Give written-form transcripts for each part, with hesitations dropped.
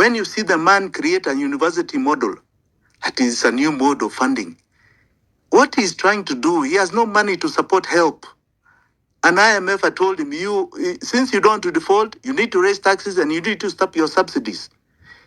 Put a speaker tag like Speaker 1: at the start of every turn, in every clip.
Speaker 1: When you see the man create a university model, that is a new mode of funding. What he's trying to do, he has no money to support help. And IMF had told him, since you don't want to default, you need to raise taxes and you need to stop your subsidies.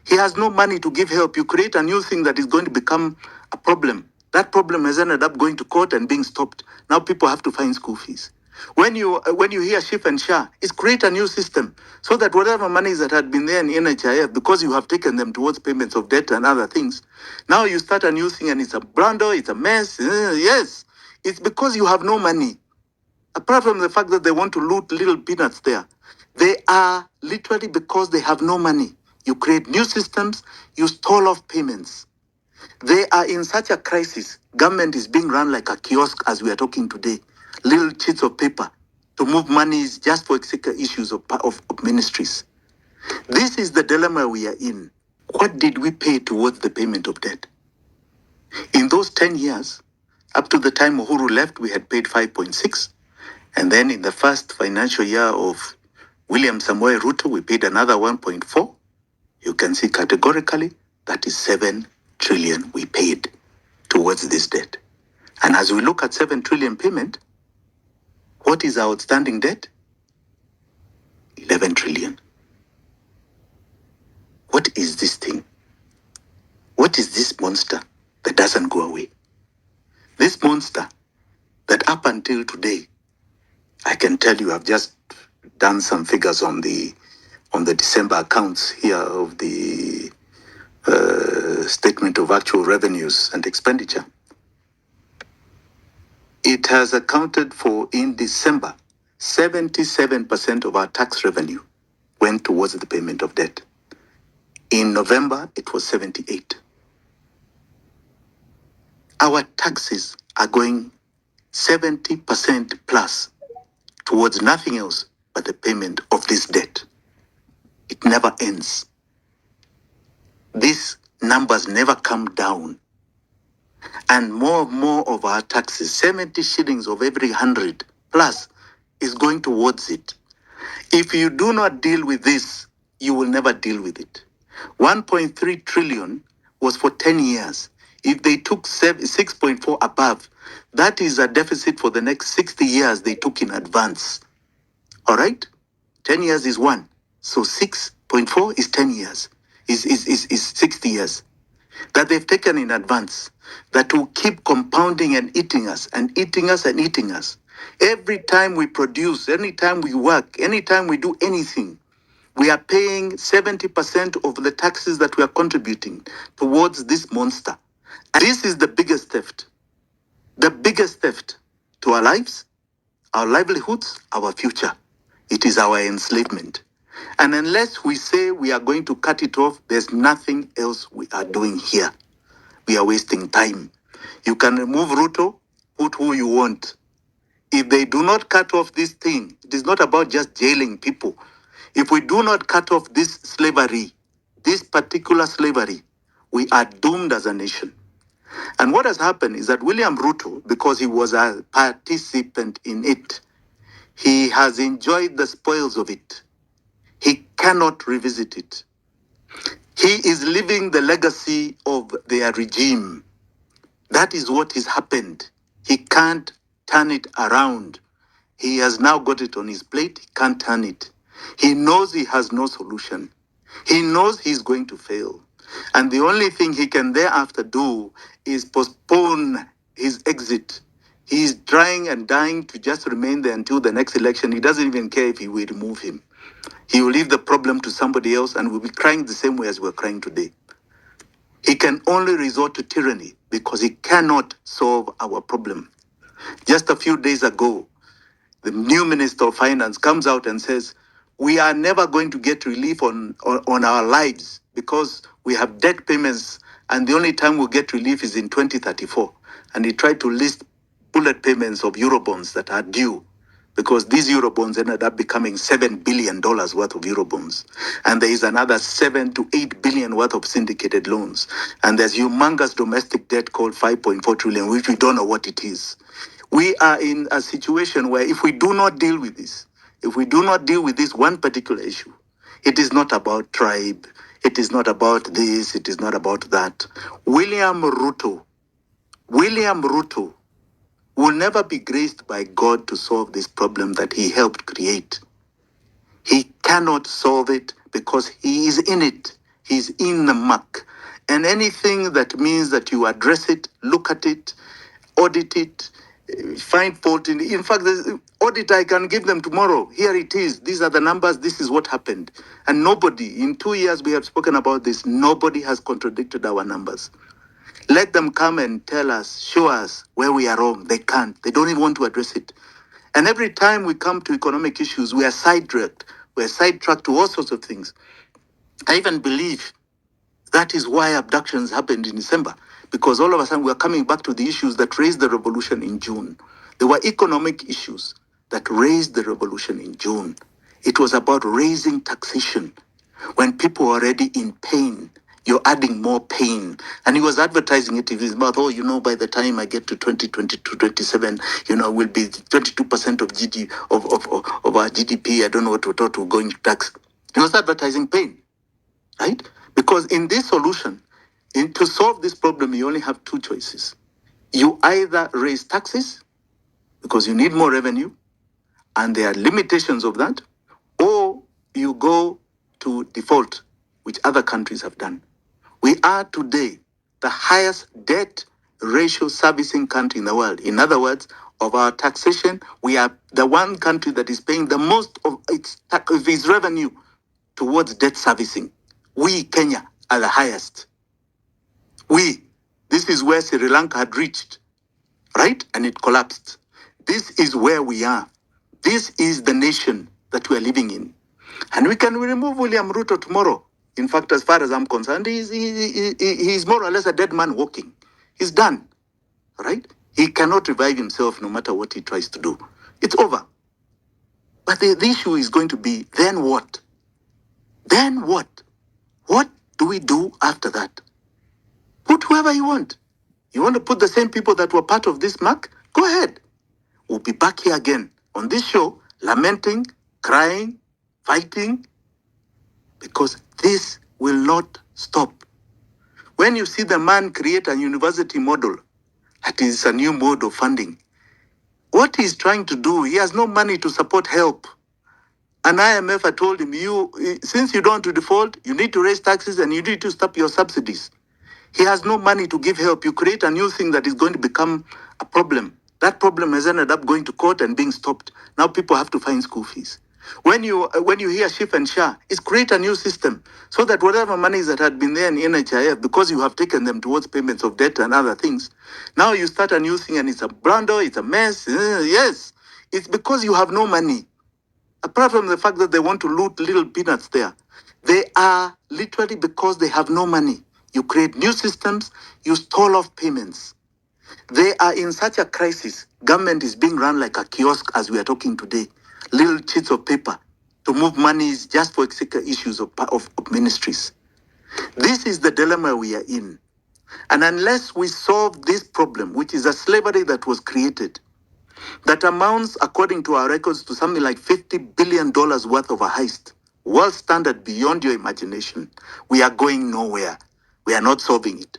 Speaker 1: He has no money to give help. You create a new thing that is going to become a problem. That problem has ended up going to court and being stopped. Now people have to find school fees. When you hear SHIF and SHA, it's create a new system so that whatever monies that had been there in NHIF, because you have taken them towards payments of debt and other things, now you start a new thing and it's a blunder, it's a mess. Yes, it's because you have no money. Apart from the fact that they want to loot little peanuts there, they are literally because they have no money. You create new systems, you stall off payments. They are in such a crisis. Government is being run like a kiosk as we are talking today. Little sheets of paper to move monies just for issues of ministries. This is the dilemma we are in. What did we pay towards the payment of debt? In those 10 years, up to the time Uhuru left, we had paid 5.6. And then in the first financial year of William Samoei Ruto, we paid another 1.4. You can see categorically that is 7 trillion we paid towards this debt. And as we look at 7 trillion payment, what is our outstanding debt? 11 trillion. What is this thing? What is this monster that doesn't go away? This monster that up until today, I can tell you, I've just done some figures on the December accounts here of the statement of actual revenues and expenditure. It has accounted for, in December, 77% of our tax revenue went towards the payment of debt. In November, it was 78. Our taxes are going 70% plus towards nothing else but the payment of this debt. It never ends. These numbers never come down. And more of our taxes, 70 shillings of every 100 plus, is going towards it. If you do not deal with this, you will never deal with it. 1.3 trillion was for 10 years. If they took 6.4 above, that is a deficit for the next 60 years they took in advance. All right? 10 years is 1. So 6.4 is 10 years, is 60 years. That they've taken in advance, that will keep compounding and eating us and eating us and eating us. Every time we produce, any time we work, any time we do anything, we are paying 70% of the taxes that we are contributing towards this monster. And this is the biggest theft to our lives, our livelihoods, our future. It is our enslavement. And unless we say we are going to cut it off, there's nothing else we are doing here. We are wasting time. You can remove Ruto, put who you want. If they do not cut off this thing, it is not about just jailing people. If we do not cut off this slavery, this particular slavery, we are doomed as a nation. And what has happened is that William Ruto, because he was a participant in it, he has enjoyed the spoils of it. He cannot revisit it. He is living the legacy of their regime. That is what has happened. He can't turn it around. He has now got it on his plate. He can't turn it. He knows he has no solution. He knows he's going to fail. And the only thing he can thereafter do is postpone his exit. He is trying and dying to just remain there until the next election. He doesn't even care if he will remove him. He will leave the problem to somebody else and will be crying the same way as we're crying today. He can only resort to tyranny because he cannot solve our problem. Just a few days ago, the new Minister of Finance comes out and says, we are never going to get relief on our lives because we have debt payments and the only time we'll get relief is in 2034. And he tried to list bullet payments of Eurobonds that are due, because these Eurobonds ended up becoming $7 billion worth of Eurobonds. And there is another 7 to 8 billion worth of syndicated loans. And there's humongous domestic debt called 5.4 trillion, which we don't know what it is. We are in a situation where if we do not deal with this, if we do not deal with this one particular issue, it is not about tribe, It is not about this, it is not about that. William Ruto will never be graced by God to solve this problem that he helped create. He cannot solve it because he is in it. He's in the muck. And anything that means that you address it, look at it, audit it, find fault in fact, the audit I can give them tomorrow. Here it is. These are the numbers. This is what happened. And nobody, in 2 years we have spoken about this, nobody has contradicted our numbers. Let them come and tell us, show us where we are wrong. They can't. They don't even want to address it. And every time we come to economic issues, we are sidetracked. We are sidetracked to all sorts of things. I even believe that is why abductions happened in December, because all of a sudden we are coming back to the issues that raised the revolution in June. There were economic issues that raised the revolution in June. It was about raising taxation. When people are already in pain, you're adding more pain. And he was advertising it in his mouth. Oh, by the time I get to 2022, 27, will be 22% of of our GDP. I don't know what we're going to tax. He was advertising pain, right? Because in this solution, to solve this problem, you only have two choices. You either raise taxes because you need more revenue, and there are limitations of that, or you go to default, which other countries have done. We are today the highest debt ratio servicing country in the world. In other words, of our taxation, we are the one country that is paying the most of its revenue towards debt servicing. We, Kenya, are the highest. This is where Sri Lanka had reached, right? And it collapsed. This is where we are. This is the nation that we are living in. And we can remove William Ruto tomorrow. In fact, as far as I'm concerned, he's more or less a dead man walking. He's done, right? He cannot revive himself no matter what he tries to do. It's over. But the issue is going to be, then what? Then what? What do we do after that? Put whoever you want. You want to put the same people that were part of this mark? Go ahead. We'll be back here again on this show, lamenting, crying, fighting, because this will not stop. When you see the man create a university model, that is a new mode of funding, what he's trying to do, he has no money to support help. And IMF had told him, since you don't want to default, you need to raise taxes and you need to stop your subsidies. He has no money to give help. You create a new thing that is going to become a problem. That problem has ended up going to court and being stopped. Now people have to find school fees. When you hear SHIF and SHA, it's create a new system so that whatever monies that had been there in NHIF, because you have taken them towards payments of debt and other things, now you start a new thing and it's a blunder, it's a mess. Yes, it's because you have no money. Apart from the fact that they want to loot little peanuts there, they are literally because they have no money. You create new systems, you stall off payments. They are in such a crisis. Government is being run like a kiosk as we are talking today. Little sheets of paper to move monies just for issues of ministries. This is the dilemma we are in. And unless we solve this problem, which is a slavery that was created, that amounts, according to our records, to something like $50 billion worth of a heist, world standard beyond your imagination, we are going nowhere. We are not solving it.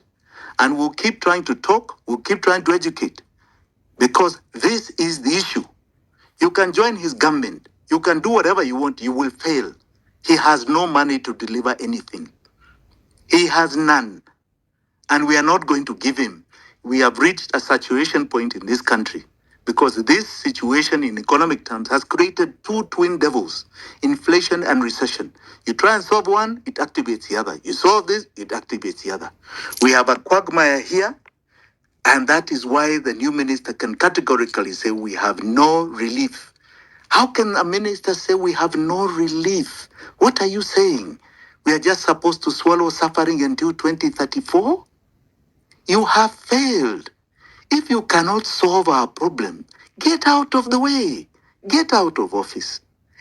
Speaker 1: And we'll keep trying to talk, we'll keep trying to educate, because this is the issue. You can join his government, you can do whatever you want, you will fail. He has no money to deliver anything. He has none. And we are not going to give him. We have reached a saturation point in this country because this situation in economic terms has created two twin devils, inflation and recession. You try and solve one, it activates the other. You solve this, it activates the other. We have a quagmire here, and that is why the new minister can categorically say we have no relief. How can a minister say we have no relief? What are you saying? We are just supposed to swallow suffering until 2034? You have failed. If you cannot solve our problem, get out of the way. Get out of office.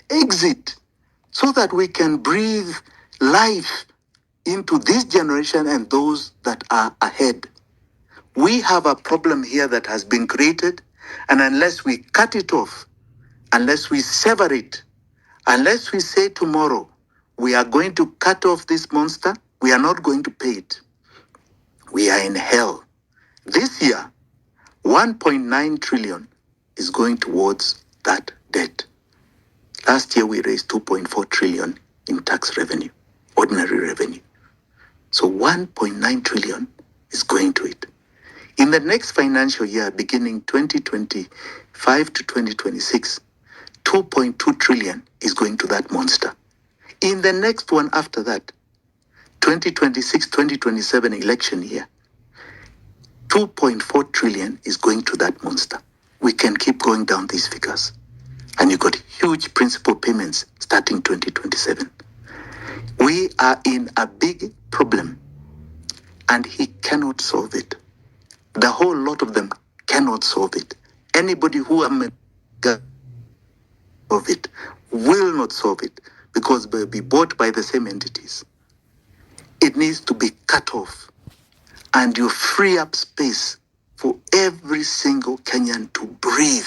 Speaker 1: Exit so that we can breathe life into this generation and those that are ahead. We have a problem here that has been created, and unless we cut it off, unless we sever it, unless we say tomorrow, we are going to cut off this monster. We are not going to pay it. We are in hell. This year, 1.9 trillion is going towards that debt. Last year, we raised 2.4 trillion in tax revenue, ordinary revenue. So 1.9 trillion is going to it. In the next financial year, beginning 2025 to 2026, 2.2 trillion is going to that monster. In the next one after that, 2026, 2027 election year, 2.4 trillion is going to that monster. We can keep going down these figures. And you got huge principal payments starting 2027. We are in a big problem, and he cannot solve it. The whole lot of them cannot solve it. Anybody who solve it will not solve it because they'll be bought by the same entities. It needs to be cut off, and you free up space for every single Kenyan to breathe.